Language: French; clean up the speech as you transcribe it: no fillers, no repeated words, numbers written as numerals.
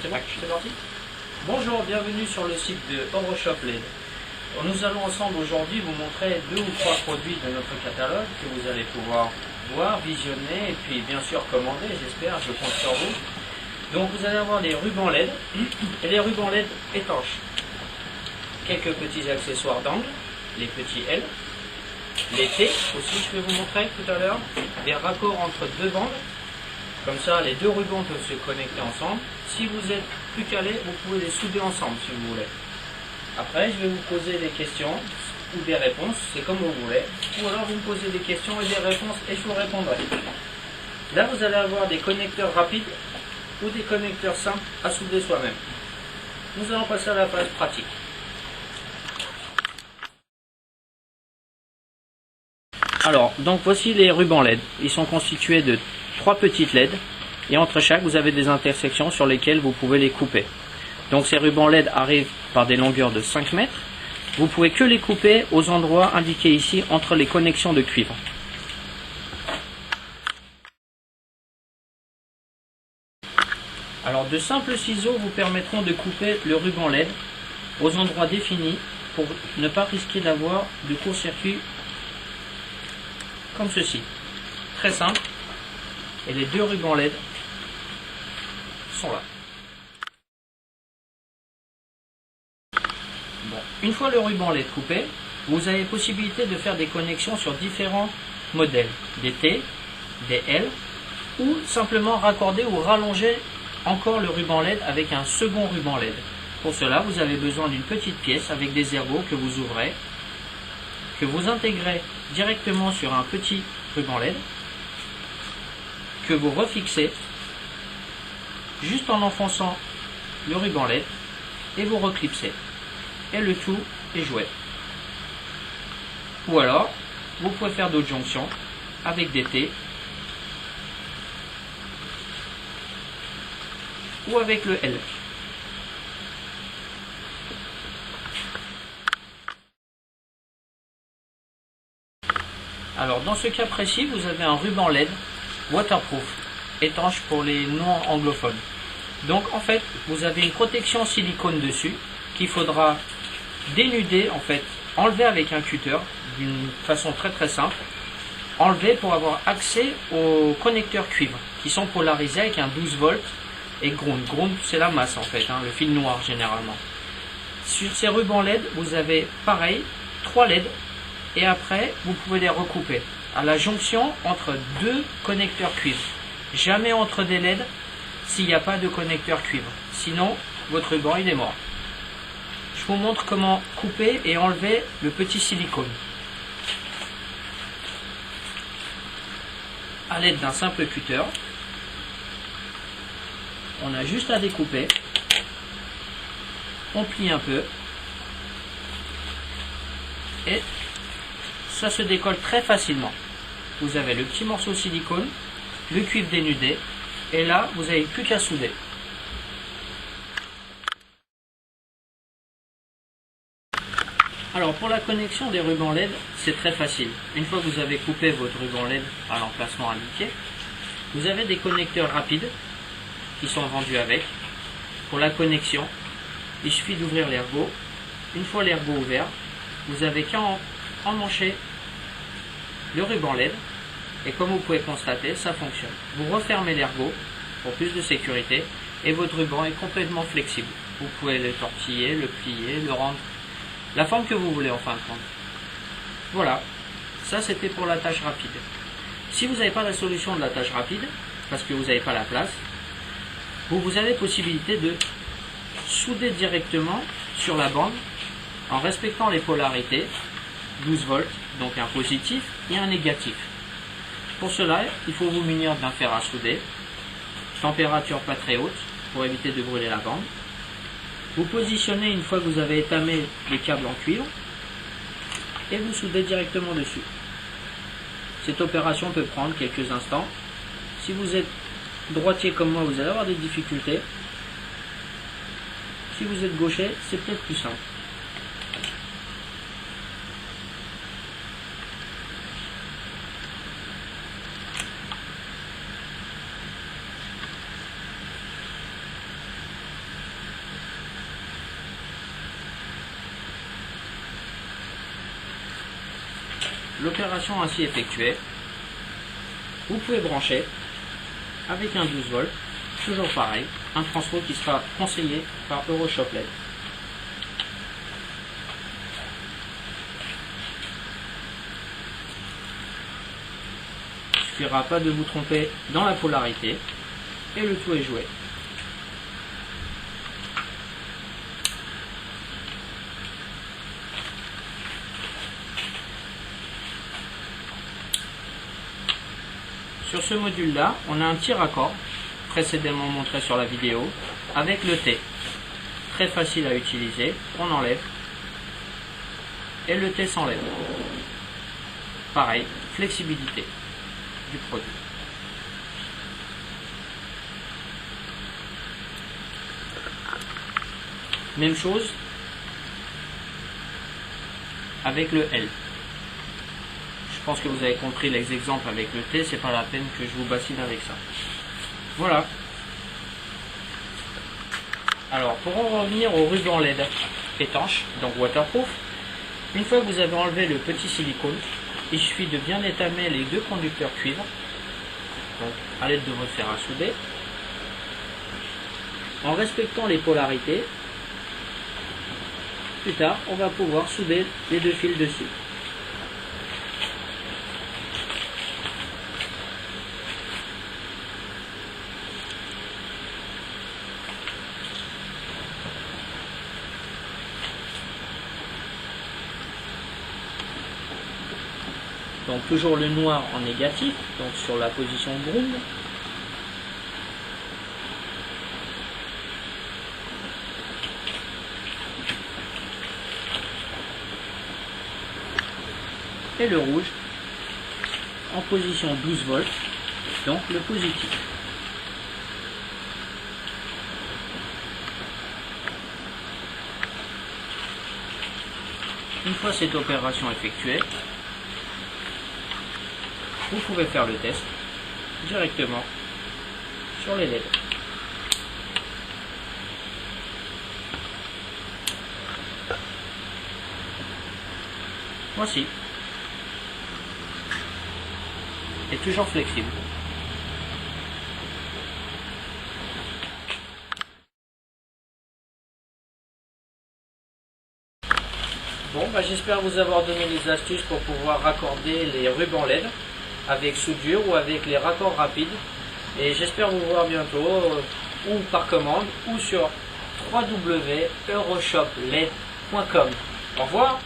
C'est bon, c'est parti. Bonjour, bienvenue sur le site de Euroshop LED. Nous allons ensemble aujourd'hui vous montrer 2 ou 3 produits de notre catalogue que vous allez pouvoir voir, visionner et puis bien sûr commander, j'espère, je compte sur vous. Donc vous allez avoir les rubans LED et les rubans LED étanches. Quelques petits accessoires d'angle, les petits L, les T aussi je vais vous montrer tout à l'heure, des raccords entre 2 bandes. Comme ça, les 2 rubans peuvent se connecter ensemble. Si vous êtes plus calé, vous pouvez les souder ensemble si vous voulez. Après, je vais vous poser des questions ou des réponses, c'est comme vous voulez. Ou alors vous me posez des questions et des réponses et je vous répondrai. Là, vous allez avoir des connecteurs rapides ou des connecteurs simples à souder soi-même. Nous allons passer à la phase pratique. Alors, donc voici les rubans LED. Ils sont constitués de 3 petites LED et entre chaque vous avez des intersections sur lesquelles vous pouvez les couper. Donc ces rubans LED arrivent par des longueurs de 5 mètres. Vous pouvez que les couper aux endroits indiqués ici entre les connexions de cuivre. Alors de simples ciseaux vous permettront de couper le ruban LED aux endroits définis pour ne pas risquer d'avoir de court-circuit comme ceci. Très simple. Et les 2 rubans LED sont là. Bon. Une fois le ruban LED coupé, vous avez possibilité de faire des connexions sur différents modèles. Des T, des L, ou simplement raccorder ou rallonger encore le ruban LED avec un second ruban LED. Pour cela, vous avez besoin d'une petite pièce avec des ergots que vous ouvrez, que vous intégrez directement sur un petit ruban LED, que vous refixez juste en enfonçant le ruban LED et vous reclipsez. Et le tout est joué. Ou alors, vous pouvez faire d'autres jonctions avec des T ou avec le L. Alors dans ce cas précis, vous avez un ruban LED waterproof, étanche pour les non-anglophones. Donc en fait, vous avez une protection silicone dessus qu'il faudra dénuder, en fait, enlever avec un cutter d'une façon très simple. Enlever pour avoir accès aux connecteurs cuivre qui sont polarisés avec un 12 volts et ground. Ground c'est la masse en fait, hein, le fil noir généralement. Sur ces rubans LED, vous avez pareil 3 LED et après vous pouvez les recouper à la jonction entre 2 connecteurs cuivre. Jamais entre des LED s'il n'y a pas de connecteur cuivre. Sinon, votre ruban il est mort. Je vous montre comment couper et enlever le petit silicone. À l'aide d'un simple cutter, on a juste à découper. On plie un peu. Et ça se décolle très facilement. Vous avez le petit morceau de silicone, le cuivre dénudé, et là vous n'avez plus qu'à souder. Alors pour la connexion des rubans LED, c'est très facile. Une fois que vous avez coupé votre ruban LED à l'emplacement indiqué, vous avez des connecteurs rapides qui sont vendus avec. Pour la connexion, il suffit d'ouvrir l'ergot. Une fois l'ergot ouvert, vous avez qu'à emmancher le ruban LED et comme vous pouvez constater, ça fonctionne. Vous refermez l'ergot pour plus de sécurité et votre ruban est complètement flexible. Vous pouvez le tortiller, le plier, le rendre la forme que vous voulez en fin de compte. Voilà, ça c'était pour la tâche rapide. Si vous n'avez pas la solution de la tâche rapide, parce que vous n'avez pas la place, vous avez possibilité de souder directement sur la bande en respectant les polarités, 12 volts, donc un positif et un négatif. Pour cela, il faut vous munir d'un fer à souder, température pas très haute pour éviter de brûler la bande. Vous positionnez une fois que vous avez étamé les câbles en cuivre et vous soudez directement dessus. Cette opération peut prendre quelques instants. Si vous êtes droitier comme moi, vous allez avoir des difficultés. Si vous êtes gaucher, c'est peut-être plus simple. l'opération ainsi effectuée, vous pouvez brancher avec un 12 volts, toujours pareil, un transfo qui sera conseillé par Euroshop LED. Il ne suffira pas de vous tromper dans la polarité et le tout est joué. Sur ce module-là, on a un petit raccord, précédemment montré sur la vidéo, avec le T. Très facile à utiliser, on enlève, et le T s'enlève. Pareil, flexibilité du produit. Même chose avec le L. Je pense que vous avez compris les exemples avec le T, c'est pas la peine que je vous bassine avec ça. Voilà. Alors, pour en revenir au ruban LED étanche, donc waterproof, une fois que vous avez enlevé le petit silicone, il suffit de bien étamer les deux conducteurs cuivre, donc à l'aide de votre fer à souder, en respectant les polarités. Plus tard, on va pouvoir souder les deux fils dessus. Donc toujours le noir en négatif, donc sur la position ground. Et le rouge en position 12 volts, donc le positif. Une fois cette opération effectuée, vous pouvez faire le test directement sur les LED. Voici. Et toujours flexible. Bon, j'espère vous avoir donné les astuces pour pouvoir raccorder les rubans LED avec soudure ou avec les raccords rapides. Et j'espère vous voir bientôt, ou par commande, ou sur www.euroshopled.com. Au revoir.